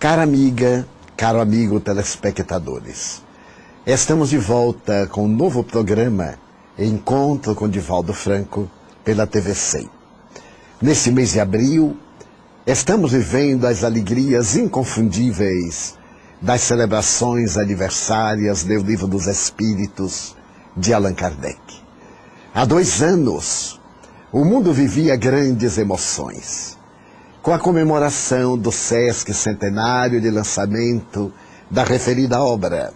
Cara amiga, caro amigo telespectadores, estamos de volta com um novo programa Encontro com Divaldo Franco pela TV 100. Nesse mês de abril, estamos vivendo as alegrias inconfundíveis das celebrações aniversárias do Livro dos Espíritos de Allan Kardec. Há 2 anos, o mundo vivia grandes emoções com a comemoração do Sesc centenário de lançamento da referida obra.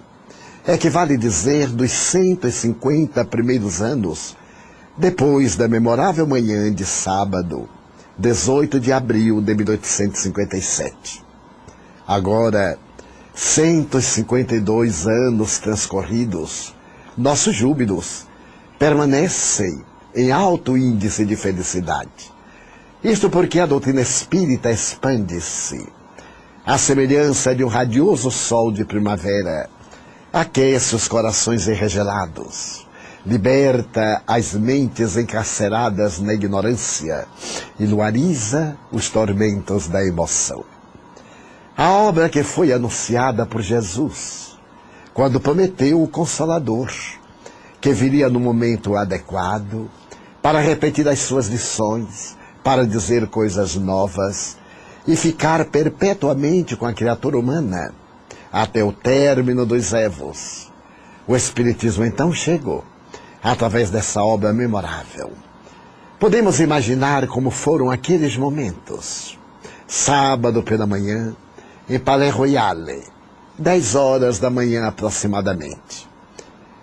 É que vale dizer dos 150 primeiros anos, depois da memorável manhã de sábado, 18 de abril de 1857. Agora, 152 anos transcorridos, nossos júbilos permanecem em alto índice de felicidade. Isto porque a doutrina espírita expande-se. A semelhança de um radioso sol de primavera, aquece os corações enregelados, liberta as mentes encarceradas na ignorância e luariza os tormentos da emoção. A obra que foi anunciada por Jesus, quando prometeu o Consolador, que viria no momento adequado para repetir as suas lições, para dizer coisas novas e ficar perpetuamente com a criatura humana até o término dos évos. O Espiritismo então chegou através dessa obra memorável. Podemos imaginar como foram aqueles momentos. Sábado pela manhã, em Palais Royale, 10 horas da manhã aproximadamente.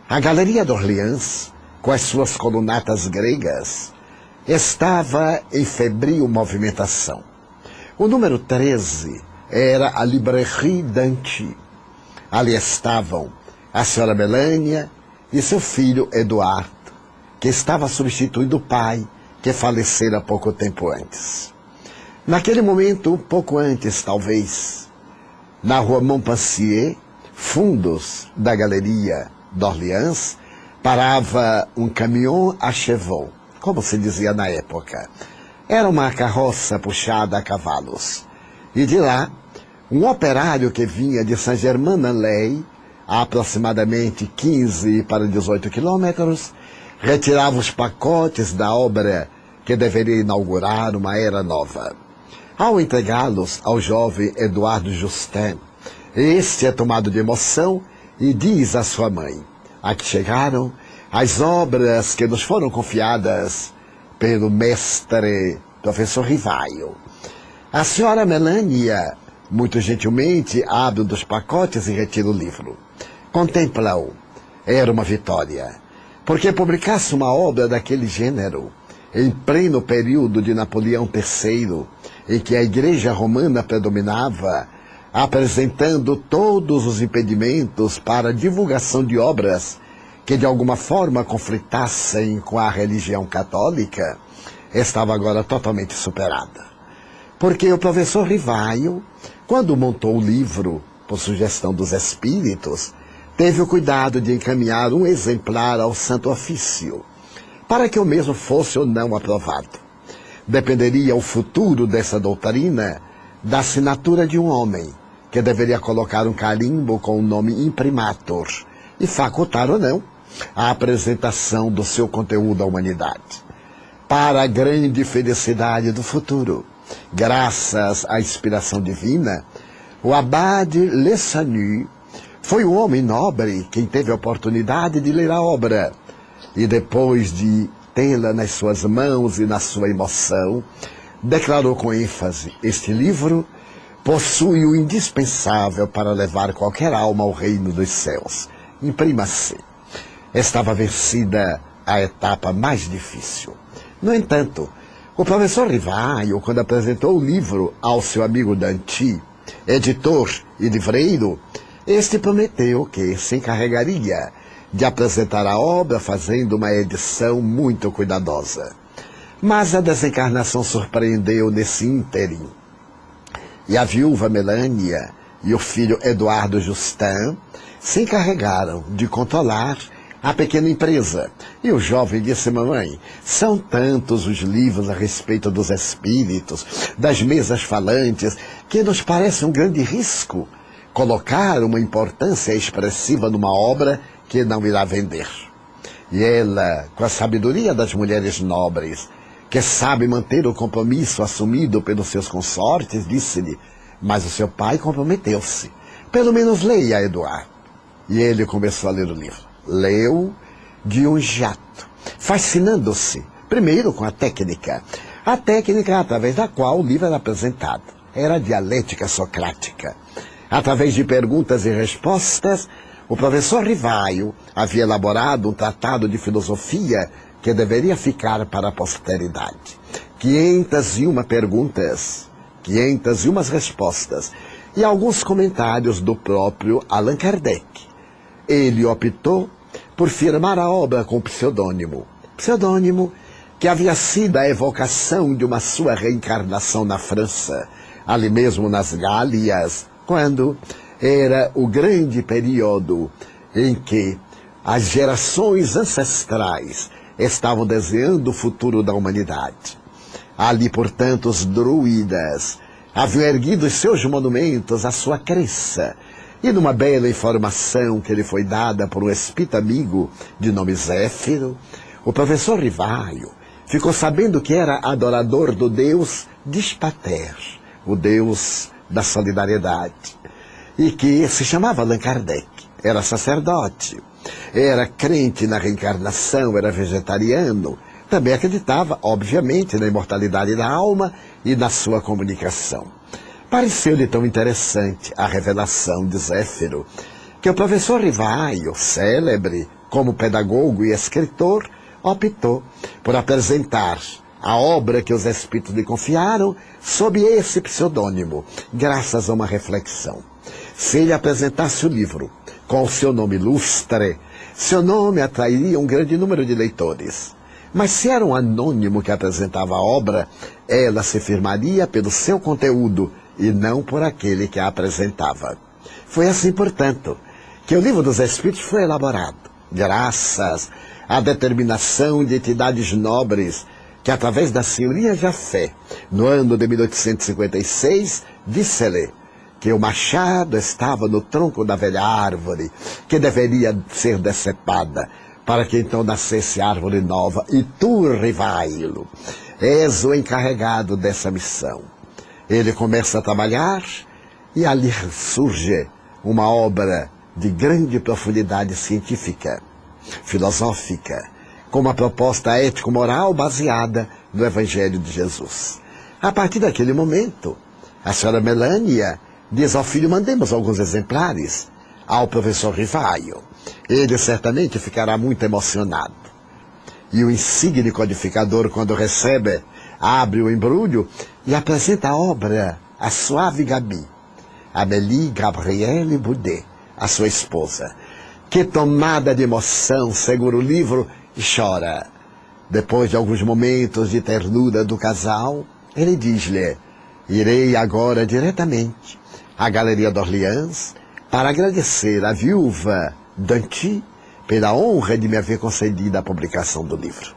A Galeria d'Orléans, com as suas colunatas gregas, estava em febril movimentação. O número 13 era a Librairie Danty. Ali estavam a senhora Melânia e seu filho Eduardo, que estava substituindo o pai, que falecera pouco tempo antes. Naquele momento, um pouco antes talvez, na rua Montpensier, fundos da Galeria d'Orléans, parava um caminhão à chevaux, como se dizia na época. Era uma carroça puxada a cavalos. E de lá, um operário que vinha de Saint-Germain-en-Laye, a aproximadamente 15 para 18 quilômetros, retirava os pacotes da obra que deveria inaugurar uma era nova. Ao entregá-los ao jovem Eduardo Justin, este é tomado de emoção e diz à sua mãe: aqui chegaram as obras que nos foram confiadas pelo mestre professor Rivaio. A senhora Melânia, muito gentilmente, abre um dos pacotes e retira o livro. Contempla-o. Era uma vitória, porque publicasse uma obra daquele gênero, em pleno período de Napoleão III, em que a Igreja Romana predominava, apresentando todos os impedimentos para a divulgação de obras que de alguma forma conflitassem com a religião católica, estava agora totalmente superada. Porque o professor Rivaio, quando montou o livro, por sugestão dos espíritos, teve o cuidado de encaminhar um exemplar ao Santo Ofício, para que o mesmo fosse ou não aprovado. Dependeria o futuro dessa doutrina da assinatura de um homem, que deveria colocar um carimbo com o nome imprimatur, e facultar ou não a apresentação do seu conteúdo à humanidade. Para a grande felicidade do futuro, graças à inspiração divina, o abade Le Sanu foi um homem nobre quem teve a oportunidade de ler a obra e, depois de tê-la nas suas mãos e na sua emoção, declarou com ênfase: este livro possui o indispensável para levar qualquer alma ao reino dos céus. Imprima-se. Estava vencida a etapa mais difícil. No entanto, o professor Rivaio, quando apresentou o livro ao seu amigo Danty, editor e livreiro, este prometeu que se encarregaria de apresentar a obra fazendo uma edição muito cuidadosa. Mas a desencarnação surpreendeu nesse ínterim. E a viúva Melânia e o filho Eduardo Justin se encarregaram de controlar A Pequena Empresa. E o jovem disse: mamãe, são tantos os livros a respeito dos espíritos, das mesas falantes, que nos parece um grande risco colocar uma importância expressiva numa obra que não irá vender. E ela, com a sabedoria das mulheres nobres, que sabe manter o compromisso assumido pelos seus consortes, disse-lhe: mas o seu pai comprometeu-se. Pelo menos leia, Eduardo. E ele começou a ler o livro. Leu de um jato, fascinando-se, primeiro com a técnica através da qual o livro era apresentado. Era a dialética socrática. Através de perguntas e respostas, o professor Rivaio havia elaborado um tratado de filosofia que deveria ficar para a posteridade. 501 perguntas, 501 respostas e alguns comentários do próprio Allan Kardec. Ele optou por firmar a obra com pseudônimo que havia sido a evocação de uma sua reencarnação na França, ali mesmo nas Gálias, quando era o grande período em que as gerações ancestrais estavam desenhando o futuro da humanidade. Ali, portanto, os druidas haviam erguido os seus monumentos à sua crença. E numa bela informação que lhe foi dada por um espírito amigo de nome Zéfiro, o professor Rivaio ficou sabendo que era adorador do deus Dispater, o deus da solidariedade, e que se chamava Allan Kardec. Era sacerdote, era crente na reencarnação, era vegetariano, também acreditava, obviamente, na imortalidade da alma e na sua comunicação. Pareceu-lhe tão interessante a revelação de Zéfiro, que o professor Rivaio, célebre como pedagogo e escritor, optou por apresentar a obra que os espíritos lhe confiaram sob esse pseudônimo, graças a uma reflexão. Se ele apresentasse o livro com o seu nome ilustre, seu nome atrairia um grande número de leitores. Mas se era um anônimo que apresentava a obra, ela se firmaria pelo seu conteúdo e não por aquele que a apresentava. Foi assim, portanto, que o Livro dos Espíritos foi elaborado, graças à determinação de entidades nobres que, através da Senhoria da Fé, no ano de 1856, disse-lhe que o machado estava no tronco da velha árvore, que deveria ser decepada, para que então nascesse árvore nova, e tu, Rivaio, és o encarregado dessa missão. Ele começa a trabalhar e ali surge uma obra de grande profundidade científica, filosófica, com uma proposta ético-moral baseada no Evangelho de Jesus. A partir daquele momento, a senhora Melânia diz ao filho: mandemos alguns exemplares ao professor Rivaio. Ele certamente ficará muito emocionado. E o insigne codificador, quando recebe, abre o embrulho e apresenta a obra à suave Gabi, Amélie Gabrielle Boudet, a sua esposa, que, tomada de emoção, segura o livro e chora. Depois de alguns momentos de ternura do casal, ele diz-lhe: irei agora diretamente à Galeria d'Orléans para agradecer à viúva Danty pela honra de me haver concedido a publicação do livro.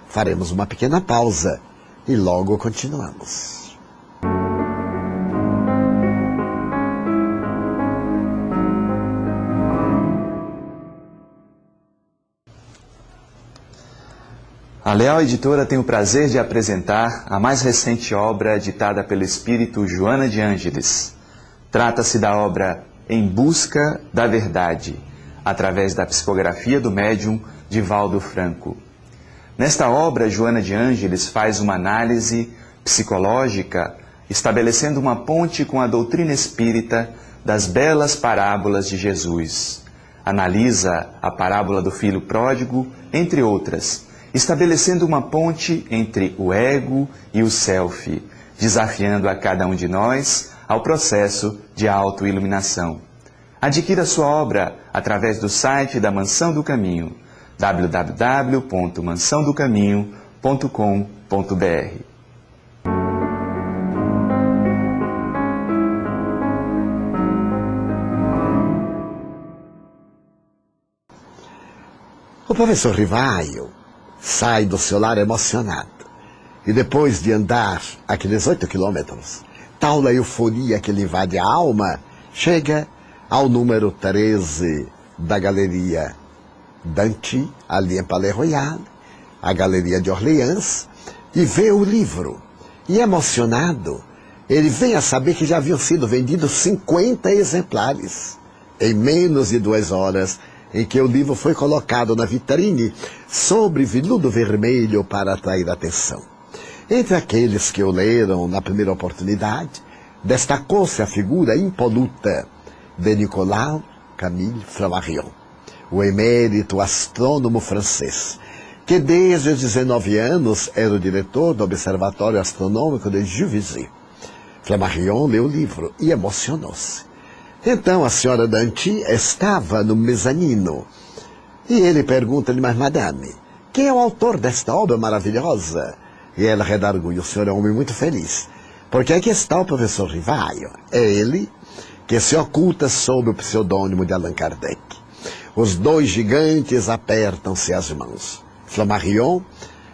Faremos uma pequena pausa e logo continuamos. A Leal Editora tem o prazer de apresentar a mais recente obra ditada pelo espírito Joana de Ângeles. Trata-se da obra Em Busca da Verdade, através da psicografia do médium Divaldo Franco. Nesta obra, Joana de Ângeles faz uma análise psicológica, estabelecendo uma ponte com a doutrina espírita das belas parábolas de Jesus. Analisa a parábola do filho pródigo, entre outras, estabelecendo uma ponte entre o ego e o self, desafiando a cada um de nós ao processo de autoiluminação. Adquira sua obra através do site da Mansão do Caminho, www.mansãodocaminho.com.br. O professor Rivaio sai do seu lar emocionado. E depois de andar aqueles 8 quilômetros, tal a euforia que lhe invade a alma, chega ao número 13 da Galeria Dante, ali em Palais Royal, a Galeria de Orleans, e vê o livro. E emocionado, ele vem a saber que já haviam sido vendidos 50 exemplares. Em menos de 2 horas, em que o livro foi colocado na vitrine sobre veludo vermelho para atrair atenção. Entre aqueles que o leram na primeira oportunidade, destacou-se a figura impoluta de Nicolas Camille Flammarion, o emérito astrônomo francês, que desde os 19 anos era o diretor do Observatório Astronômico de Juvisy. Flammarion leu o livro e emocionou-se. Então a senhora Dante estava no mezanino e ele pergunta-lhe: mas madame, quem é o autor desta obra maravilhosa? E ela redarguiu: o senhor é um homem muito feliz, porque aqui está o professor Rivaio. É ele que se oculta sob o pseudônimo de Allan Kardec. Os dois gigantes apertam-se as mãos. Flammarion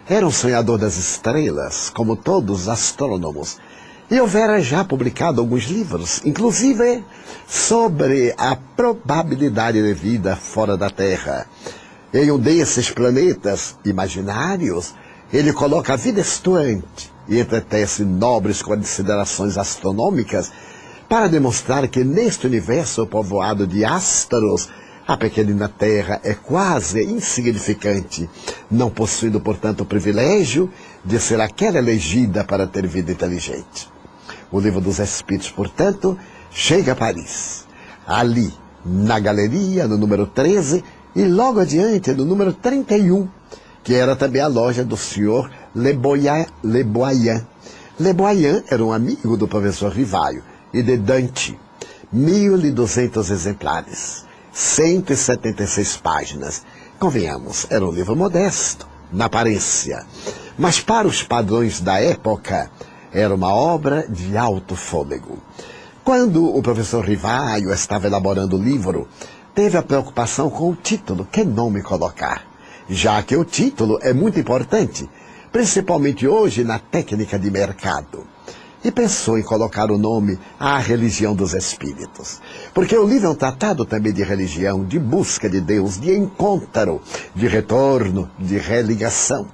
era um sonhador das estrelas, como todos os astrônomos, e houvera já publicado alguns livros, inclusive sobre a probabilidade de vida fora da Terra. Em um desses planetas imaginários, ele coloca a vida estuante e entretece nobres considerações astronômicas para demonstrar que neste universo povoado de astros, a pequenina Terra é quase insignificante, não possuindo, portanto, o privilégio de ser aquela elegida para ter vida inteligente. O Livro dos Espíritos, portanto, chega a Paris. Ali, na galeria, no número 13, e logo adiante, no número 31, que era também a loja do senhor Le Boyan. Le Boyan era um amigo do professor Rivaio e de Dante. 1.200 exemplares, 176 páginas. Convenhamos, era um livro modesto, na aparência, mas para os padrões da época, era uma obra de alto fôlego. Quando o professor Rivaio estava elaborando o livro, teve a preocupação com o título, que nome colocar, já que o título é muito importante, principalmente hoje na técnica de mercado. E pensou em colocar o nome A Religião dos Espíritos, porque o livro é um tratado também de religião, de busca de Deus, de encontro, de retorno, de religação.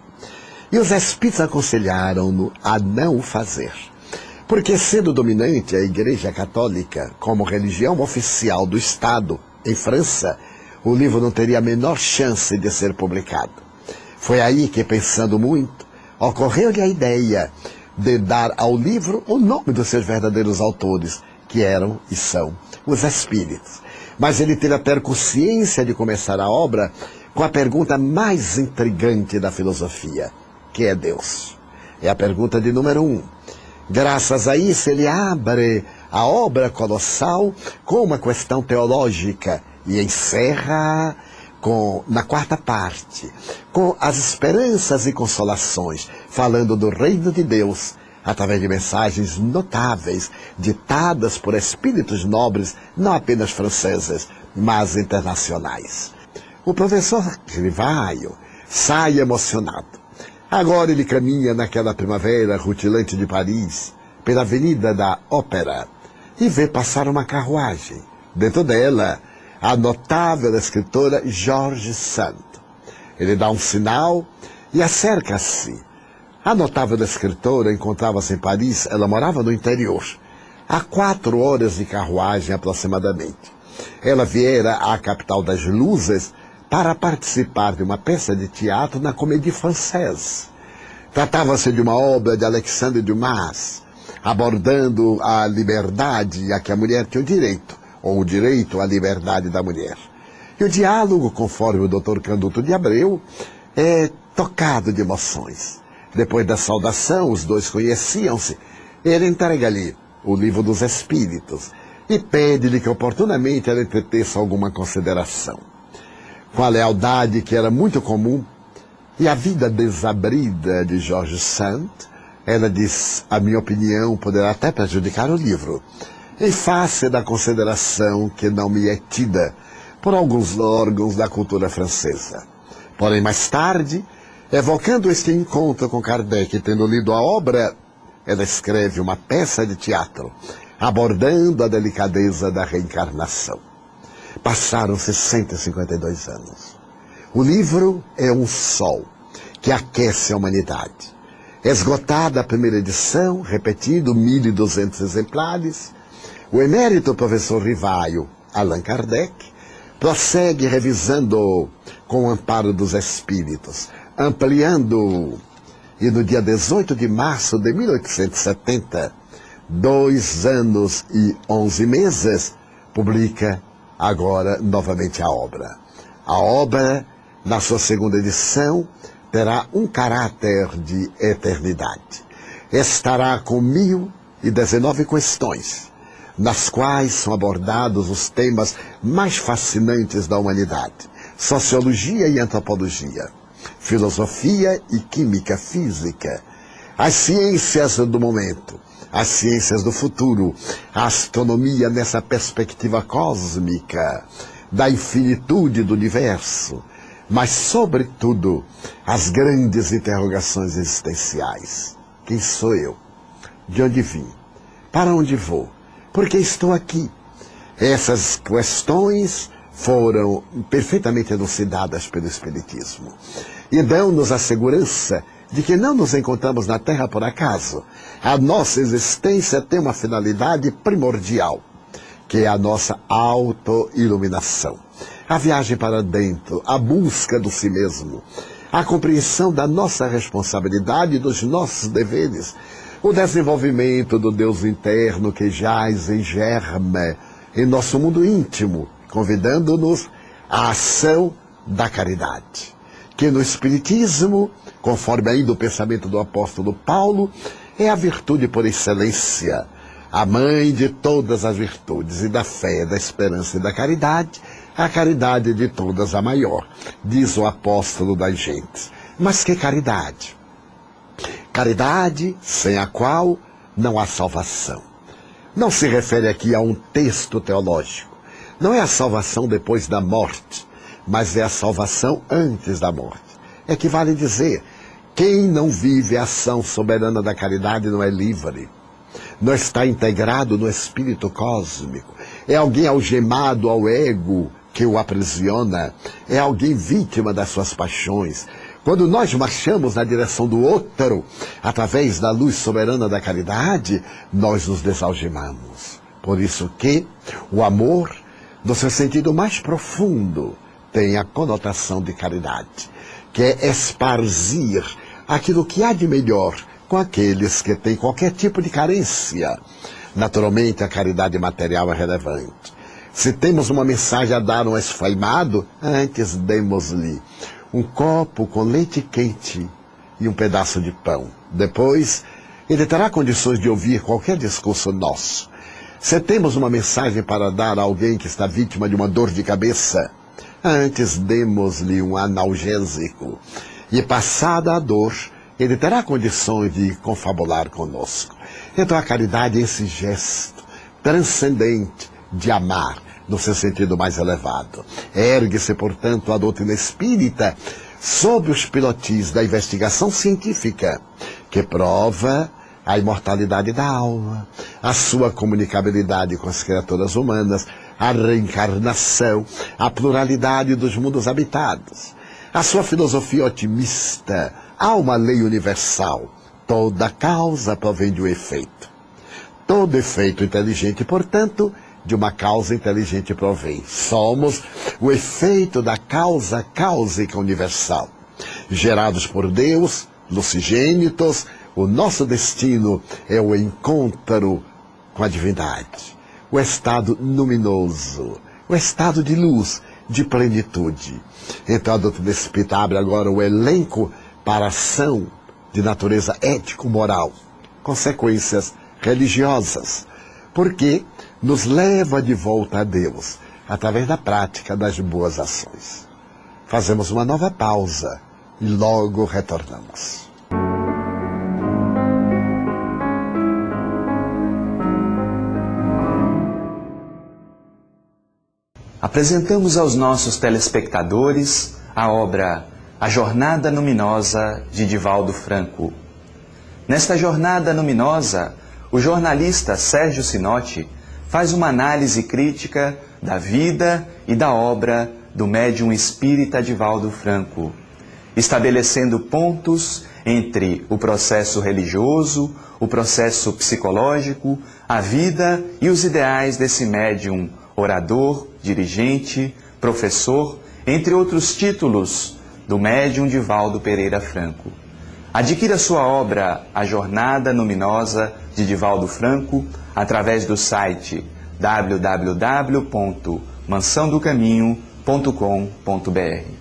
E os espíritos aconselharam-no a não o fazer, porque sendo dominante a Igreja Católica como religião oficial do Estado em França, o livro não teria a menor chance de ser publicado. Foi aí que, pensando muito, ocorreu-lhe a ideia de dar ao livro o nome dos seus verdadeiros autores, que eram e são os espíritos. Mas ele teve a percussência de começar a obra com a pergunta mais intrigante da filosofia: que é Deus? É a pergunta de número 1. Graças a isso, ele abre a obra colossal com uma questão teológica e encerra na quarta parte, com as esperanças e consolações, falando do reino de Deus, através de mensagens notáveis, ditadas por espíritos nobres, não apenas franceses, mas internacionais. O professor Rivaio sai emocionado. Agora ele caminha naquela primavera rutilante de Paris, pela Avenida da Ópera, e vê passar uma carruagem. Dentro dela, a notável escritora George Sand. Ele dá um sinal e acerca-se. A notável escritora encontrava-se em Paris, ela morava no interior, a 4 horas de carruagem aproximadamente. Ela viera à capital das luzes para participar de uma peça de teatro na Comédie Française. Tratava-se de uma obra de Alexandre Dumas, abordando a liberdade a que a mulher tinha o direito, ou o direito à liberdade da mulher. E o diálogo, conforme o Dr. Canduto de Abreu, é tocado de emoções. Depois da saudação, os dois conheciam-se. Ele entrega-lhe o Livro dos Espíritos e pede-lhe que oportunamente ela entreteça alguma consideração. Com a lealdade que era muito comum e a vida desabrida de George Sand, ela diz: a minha opinião poderá até prejudicar o livro, em face da consideração que não me é tida por alguns órgãos da cultura francesa. Porém, mais tarde, evocando este encontro com Kardec e tendo lido a obra, ela escreve uma peça de teatro, abordando a delicadeza da reencarnação. Passaram-se 152 anos. O livro é um sol que aquece a humanidade. Esgotada a primeira edição, repetido 1.200 exemplares, o emérito professor Rivaio, Allan Kardec, prossegue revisando com o amparo dos espíritos, ampliando, e no dia 18 de março de 1870, 2 anos e 11 meses, publica agora novamente a obra. A obra, na sua segunda edição, terá um caráter de eternidade. Estará com 1019 questões, nas quais são abordados os temas mais fascinantes da humanidade: sociologia e antropologia, filosofia e química física, as ciências do momento, as ciências do futuro, a astronomia nessa perspectiva cósmica, da infinitude do universo, mas, sobretudo, as grandes interrogações existenciais. Quem sou eu? De onde vim? Para onde vou? Por que estou aqui? Essas questões foram perfeitamente elucidadas pelo Espiritismo e dão-nos a segurança de que não nos encontramos na Terra por acaso. A nossa existência tem uma finalidade primordial, que é a nossa autoiluminação. A viagem para dentro, a busca do si mesmo, a compreensão da nossa responsabilidade e dos nossos deveres, o desenvolvimento do Deus interno que jaz em germe em nosso mundo íntimo, convidando-nos à ação da caridade, que no Espiritismo, conforme ainda o pensamento do apóstolo Paulo, é a virtude por excelência, a mãe de todas as virtudes, e da fé, da esperança e da caridade, a caridade de todas a maior, diz o apóstolo das gentes. Mas que caridade? Caridade sem a qual não há salvação. Não se refere aqui a um texto teológico. Não é a salvação depois da morte, mas é a salvação antes da morte. Equivale dizer, quem não vive a ação soberana da caridade não é livre. Não está integrado no espírito cósmico. É alguém algemado ao ego que o aprisiona. É alguém vítima das suas paixões. Quando nós marchamos na direção do outro, através da luz soberana da caridade, nós nos desalgemamos. Por isso que o amor, no seu sentido mais profundo, tem a conotação de caridade, que é esparzir aquilo que há de melhor com aqueles que têm qualquer tipo de carência. Naturalmente, a caridade material é relevante. Se temos uma mensagem a dar a um esfaimado, antes demos-lhe um copo com leite quente e um pedaço de pão. Depois, ele terá condições de ouvir qualquer discurso nosso. Se temos uma mensagem para dar a alguém que está vítima de uma dor de cabeça, antes demos-lhe um analgésico. E passada a dor, ele terá condições de confabular conosco. Então a caridade é esse gesto transcendente de amar, no seu sentido mais elevado. Ergue-se, portanto, a doutrina espírita sob os pilotis da investigação científica, que prova a imortalidade da alma, a sua comunicabilidade com as criaturas humanas, a reencarnação, a pluralidade dos mundos habitados, a sua filosofia otimista. Há uma lei universal. Toda causa provém de um efeito. Todo efeito inteligente, portanto, de uma causa inteligente provém. Somos o efeito da causa cáusica universal. Gerados por Deus, lucigênitos, o nosso destino é o encontro com a divindade. O estado luminoso, o estado de luz, de plenitude. Então a doutrina espírita abre agora o elenco para a ação de natureza ético-moral, consequências religiosas, porque nos leva de volta a Deus, através da prática das boas ações. Fazemos uma nova pausa e logo retornamos. Apresentamos aos nossos telespectadores a obra A Jornada Luminosa de Divaldo Franco. Nesta jornada luminosa, o jornalista Sérgio Sinotti faz uma análise crítica da vida e da obra do médium espírita Divaldo Franco, estabelecendo pontos entre o processo religioso, o processo psicológico, a vida e os ideais desse médium orador, dirigente, professor, entre outros títulos do médium Divaldo Pereira Franco. Adquira sua obra A Jornada Luminosa de Divaldo Franco através do site www.mansãodocaminho.com.br.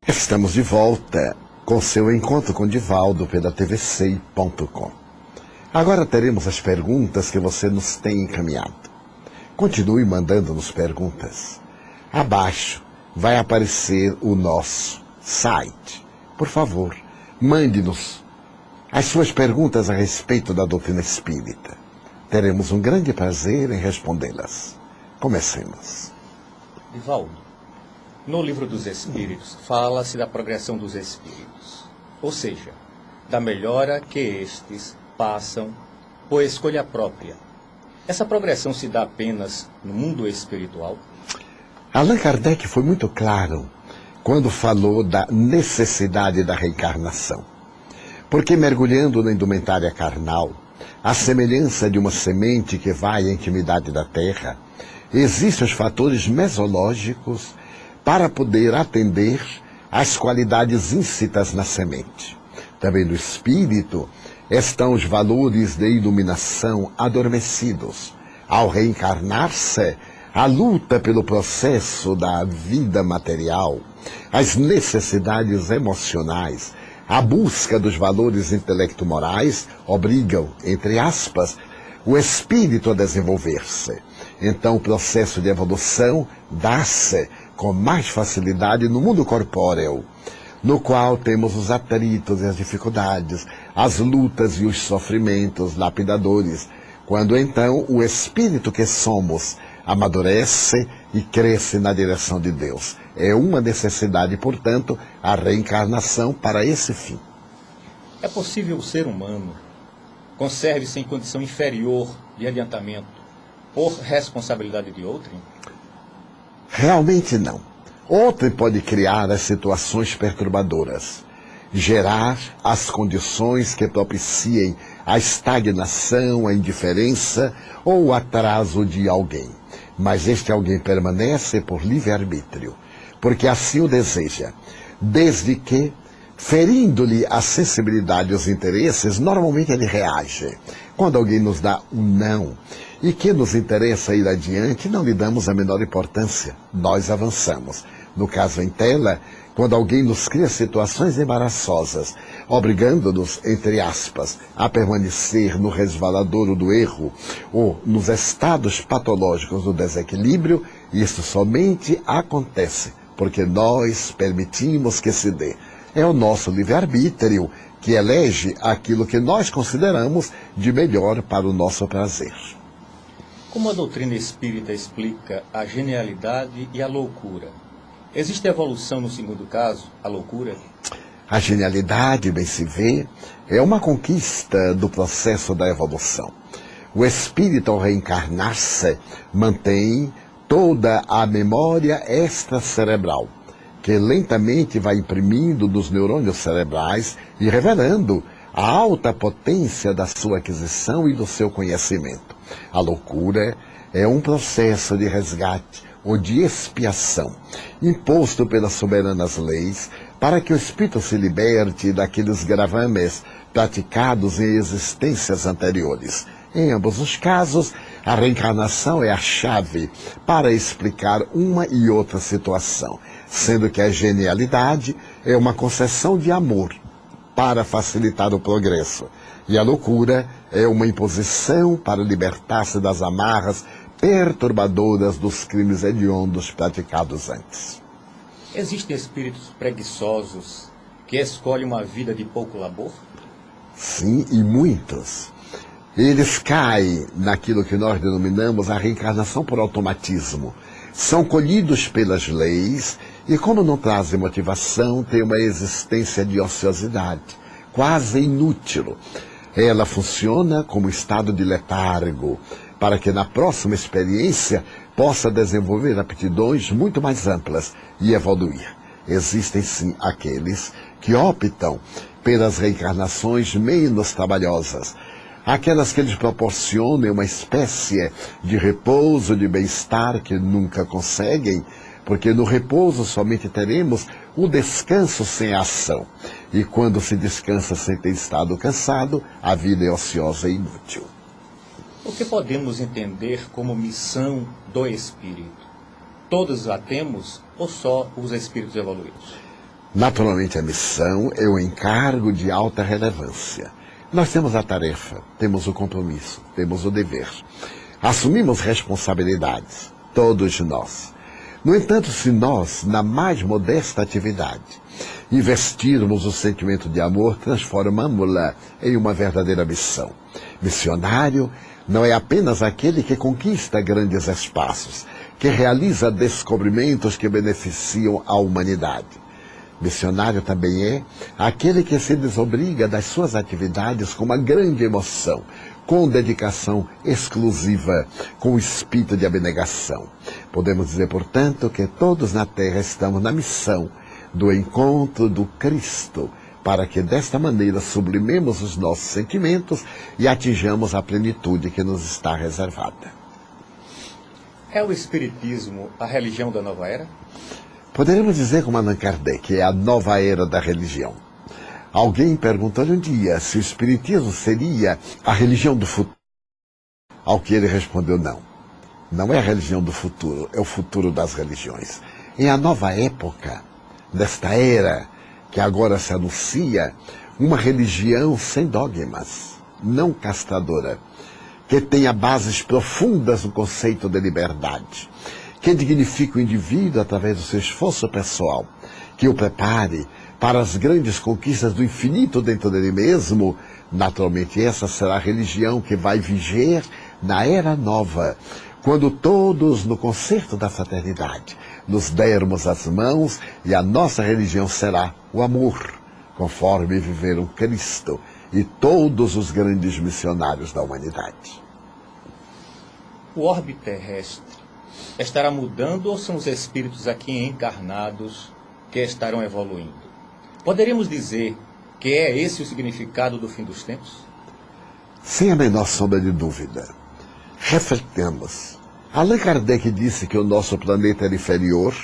Estamos de volta com seu encontro com Divaldo pela tvc.com. Agora teremos as perguntas que você nos tem encaminhado. Continue mandando-nos perguntas. Abaixo vai aparecer o nosso site. Por favor, mande-nos as suas perguntas a respeito da doutrina espírita. Teremos um grande prazer em respondê-las. Comecemos. Divaldo, no Livro dos Espíritos fala-se da progressão dos espíritos, ou seja, da melhora que estes passam por escolha própria. Essa progressão se dá apenas no mundo espiritual? Allan Kardec foi muito claro quando falou da necessidade da reencarnação. Porque mergulhando na indumentária carnal, à semelhança de uma semente que vai à intimidade da terra, existem os fatores mesológicos para poder atender às qualidades íncitas na semente. Também no espírito estão os valores de iluminação adormecidos. Ao reencarnar-se, a luta pelo processo da vida material, as necessidades emocionais, a busca dos valores intelecto-morais obrigam, entre aspas, o espírito a desenvolver-se. Então o processo de evolução dá-se com mais facilidade no mundo corpóreo, no qual temos os atritos e as dificuldades, as lutas e os sofrimentos lapidadores, quando então o espírito que somos amadurece e cresce na direção de Deus. É uma necessidade, portanto, a reencarnação para esse fim. É possível o ser humano conserve-se em condição inferior de adiantamento por responsabilidade de outrem? Realmente não. Outrem pode criar as situações perturbadoras, gerar as condições que propiciem a estagnação, a indiferença ou o atraso de alguém. Mas este alguém permanece por livre-arbítrio, porque assim o deseja, desde que, ferindo-lhe a sensibilidade e os interesses, normalmente ele reage. Quando alguém nos dá um não e que nos interessa ir adiante, não lhe damos a menor importância, nós avançamos. No caso em tela, quando alguém nos cria situações embaraçosas, obrigando-nos, entre aspas, a permanecer no resvaladouro do erro ou nos estados patológicos do desequilíbrio, isso somente acontece porque nós permitimos que se dê. É o nosso livre-arbítrio que elege aquilo que nós consideramos de melhor para o nosso prazer. Como a doutrina espírita explica a genialidade e a loucura? Existe evolução no segundo caso, a loucura? A genialidade, bem se vê, é uma conquista do processo da evolução. O espírito, ao reencarnar-se, mantém toda a memória extracerebral, que lentamente vai imprimindo nos neurônios cerebrais e revelando a alta potência da sua aquisição e do seu conhecimento. A loucura é um processo de resgate ou de expiação, imposto pelas soberanas leis, para que o espírito se liberte daqueles gravames praticados em existências anteriores. Em ambos os casos, a reencarnação é a chave para explicar uma e outra situação, sendo que a genialidade é uma concessão de amor para facilitar o progresso, e a loucura é uma imposição para libertar-se das amarras perturbadoras dos crimes hediondos praticados antes. Existem espíritos preguiçosos que escolhem uma vida de pouco labor? Sim, e muitos. Eles caem naquilo que nós denominamos a reencarnação por automatismo. São colhidos pelas leis e, como não trazem motivação, têm uma existência de ociosidade, quase inútil. Ela funciona como estado de letargo, para que na próxima experiência possa desenvolver aptidões muito mais amplas e evoluir. Existem sim aqueles que optam pelas reencarnações menos trabalhosas, aquelas que lhes proporcionam uma espécie de repouso, de bem-estar que nunca conseguem, porque no repouso somente teremos o descanso sem ação. E quando se descansa sem ter estado cansado, a vida é ociosa e inútil. O que podemos entender como missão do espírito? Todos a temos ou só os espíritos evoluídos? Naturalmente, a missão é um encargo de alta relevância. Nós temos a tarefa, temos o compromisso, temos o dever. Assumimos responsabilidades, todos nós. No entanto, se nós, na mais modesta atividade, investirmos o sentimento de amor, transformamos-la em uma verdadeira missão. Missionário não é apenas aquele que conquista grandes espaços, que realiza descobrimentos que beneficiam a humanidade. Missionário também é aquele que se desobriga das suas atividades com uma grande emoção, com dedicação exclusiva, com espírito de abnegação. Podemos dizer, portanto, que todos na Terra estamos na missão do encontro do Cristo, para que desta maneira sublimemos os nossos sentimentos e atinjamos a plenitude que nos está reservada. É o Espiritismo a religião da nova era? Poderíamos dizer, como Allan Kardec, é a nova era da religião. Alguém perguntou-lhe um dia se o Espiritismo seria a religião do futuro. Ao que ele respondeu, não. Não é a religião do futuro, é o futuro das religiões. É a nova época, desta era que agora se anuncia, uma religião sem dogmas, não castradora, que tenha bases profundas no conceito de liberdade, que dignifique o indivíduo através do seu esforço pessoal, que o prepare para as grandes conquistas do infinito dentro dele mesmo. Naturalmente, essa será a religião que vai viger na era nova, quando todos, no concerto da fraternidade, nos dermos as mãos, e a nossa religião será o amor, conforme viveram Cristo e todos os grandes missionários da humanidade. O orbe terrestre estará mudando ou são os espíritos aqui encarnados que estarão evoluindo? Poderíamos dizer que é esse o significado do fim dos tempos? Sem a menor sombra de dúvida. Refletamos. Allan Kardec disse que o nosso planeta era inferior,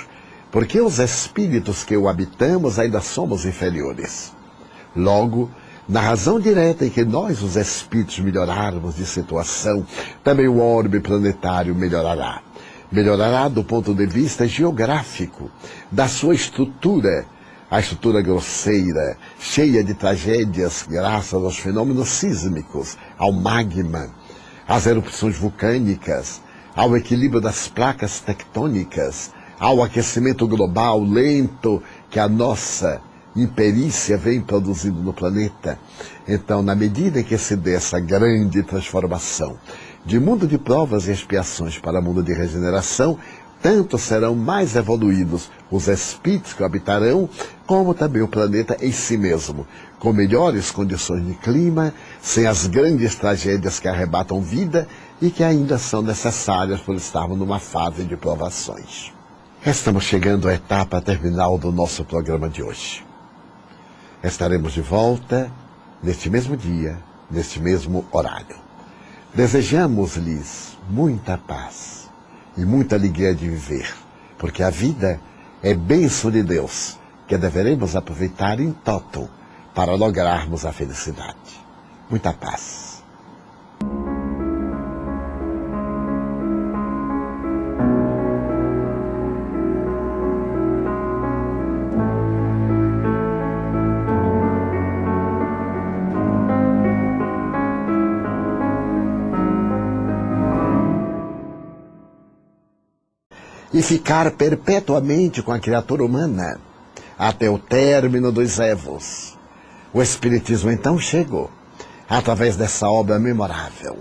porque os espíritos que o habitamos ainda somos inferiores. Logo, na razão direta em que nós, os espíritos, melhorarmos de situação, também o orbe planetário melhorará. Melhorará do ponto de vista geográfico, da sua estrutura, a estrutura grosseira, cheia de tragédias graças aos fenômenos sísmicos, ao magma, às erupções vulcânicas, ao equilíbrio das placas tectônicas, ao aquecimento global lento que a nossa imperícia vem produzindo no planeta. Então, na medida em que se dê essa grande transformação de mundo de provas e expiações para mundo de regeneração, tanto serão mais evoluídos os espíritos que o habitarão, como também o planeta em si mesmo, com melhores condições de clima, sem as grandes tragédias que arrebatam vida e que ainda são necessárias por estarmos numa fase de provações. Estamos chegando à etapa terminal do nosso programa de hoje. Estaremos de volta neste mesmo dia, neste mesmo horário. Desejamos-lhes muita paz e muita alegria de viver, porque a vida é bênção de Deus, que deveremos aproveitar em toto para lograrmos a felicidade. Muita paz. E ficar perpetuamente com a criatura humana, até o término dos evos. O Espiritismo então chegou, através dessa obra memorável.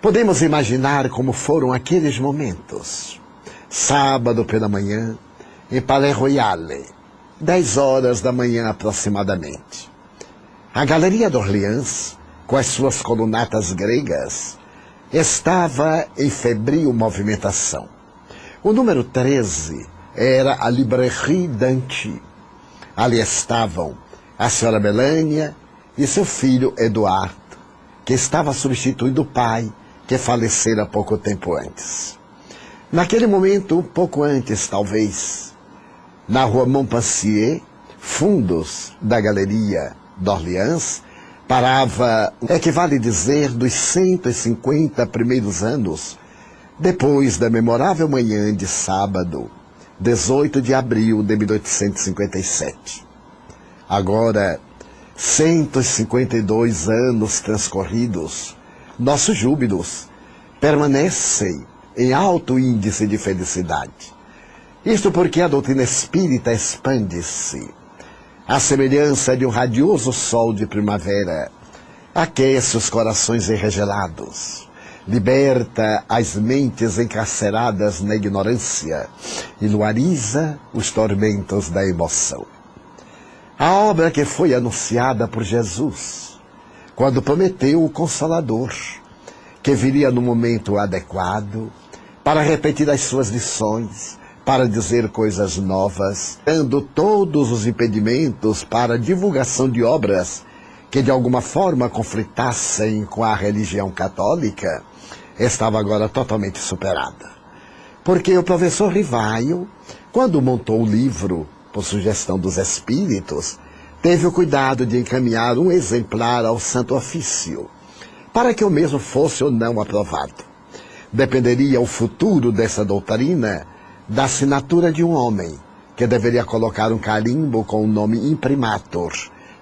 Podemos imaginar como foram aqueles momentos. Sábado pela manhã, em Palais Royale, 10 horas da manhã aproximadamente. A Galeria d'Orléans, com as suas colunatas gregas, estava em febril movimentação. O número 13 era a Librairie d'Anty. Ali estavam a senhora Melânia e seu filho Eduardo, que estava substituindo o pai, que falecera pouco tempo antes. Naquele momento, um pouco antes, talvez, na rua Montpensier, fundos da Galeria d'Orléans, parava, que vale dizer, dos 150 primeiros anos, depois da memorável manhã de sábado, 18 de abril de 1857. Agora, 152 anos transcorridos, nossos júbilos permanecem em alto índice de felicidade. Isto porque a doutrina espírita expande-se. A semelhança de um radioso sol de primavera, aquece os corações enregelados, liberta as mentes encarceradas na ignorância e luariza os tormentos da emoção. A obra que foi anunciada por Jesus, quando prometeu o Consolador, que viria no momento adequado, para repetir as suas lições, para dizer coisas novas, dando todos os impedimentos para a divulgação de obras que de alguma forma conflitassem com a religião católica, estava agora totalmente superada. Porque o professor Rivaio, quando montou o livro, por sugestão dos espíritos, teve o cuidado de encaminhar um exemplar ao Santo Ofício, para que o mesmo fosse ou não aprovado. Dependeria o futuro dessa doutrina da assinatura de um homem, que deveria colocar um carimbo com o nome imprimatur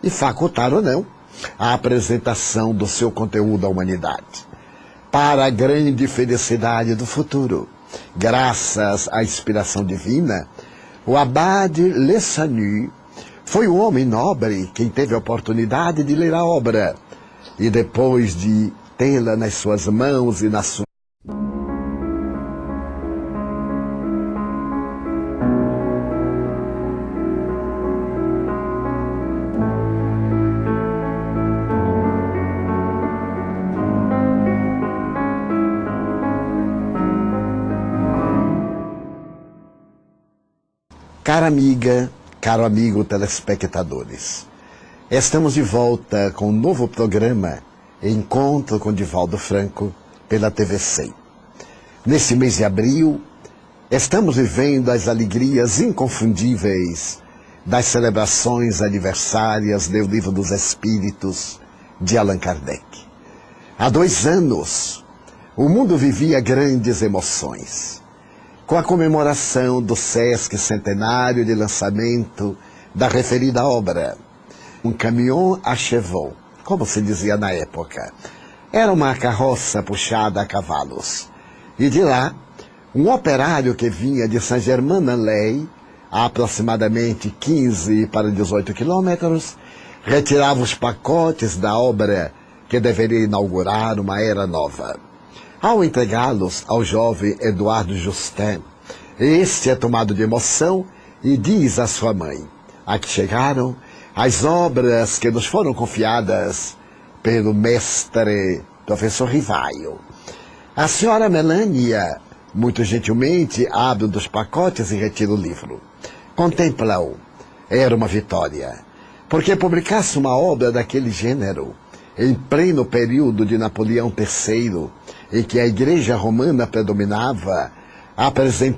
e facultar ou não a apresentação do seu conteúdo à humanidade. Para a grande felicidade do futuro, graças à inspiração divina, o abade Le Sanu foi um homem nobre quem teve a oportunidade de ler a obra e depois de tê-la nas suas mãos e na sua Cara amiga, caro amigo telespectadores, estamos de volta com um novo programa Encontro com Divaldo Franco pela TV 100. Nesse mês de abril, estamos vivendo as alegrias inconfundíveis das celebrações aniversárias do Livro dos Espíritos de Allan Kardec. Há 2 anos, o mundo vivia grandes emoções com a comemoração do Sesc centenário de lançamento da referida obra. Um caminhão à chevaux, como se dizia na época. Era uma carroça puxada a cavalos. E de lá, um operário que vinha de Saint-Germain-en-Laye, a aproximadamente 15 para 18 quilômetros, retirava os pacotes da obra que deveria inaugurar uma era nova. Ao entregá-los ao jovem Eduardo Justin, este é tomado de emoção e diz à sua mãe: aqui chegaram as obras que nos foram confiadas pelo mestre professor Rivaio. A senhora Melânia, muito gentilmente, abre um dos pacotes e retira o livro. Contempla-o. Era uma vitória, porque publicasse uma obra daquele gênero em pleno período de Napoleão III, em que a Igreja Romana predominava, apresentando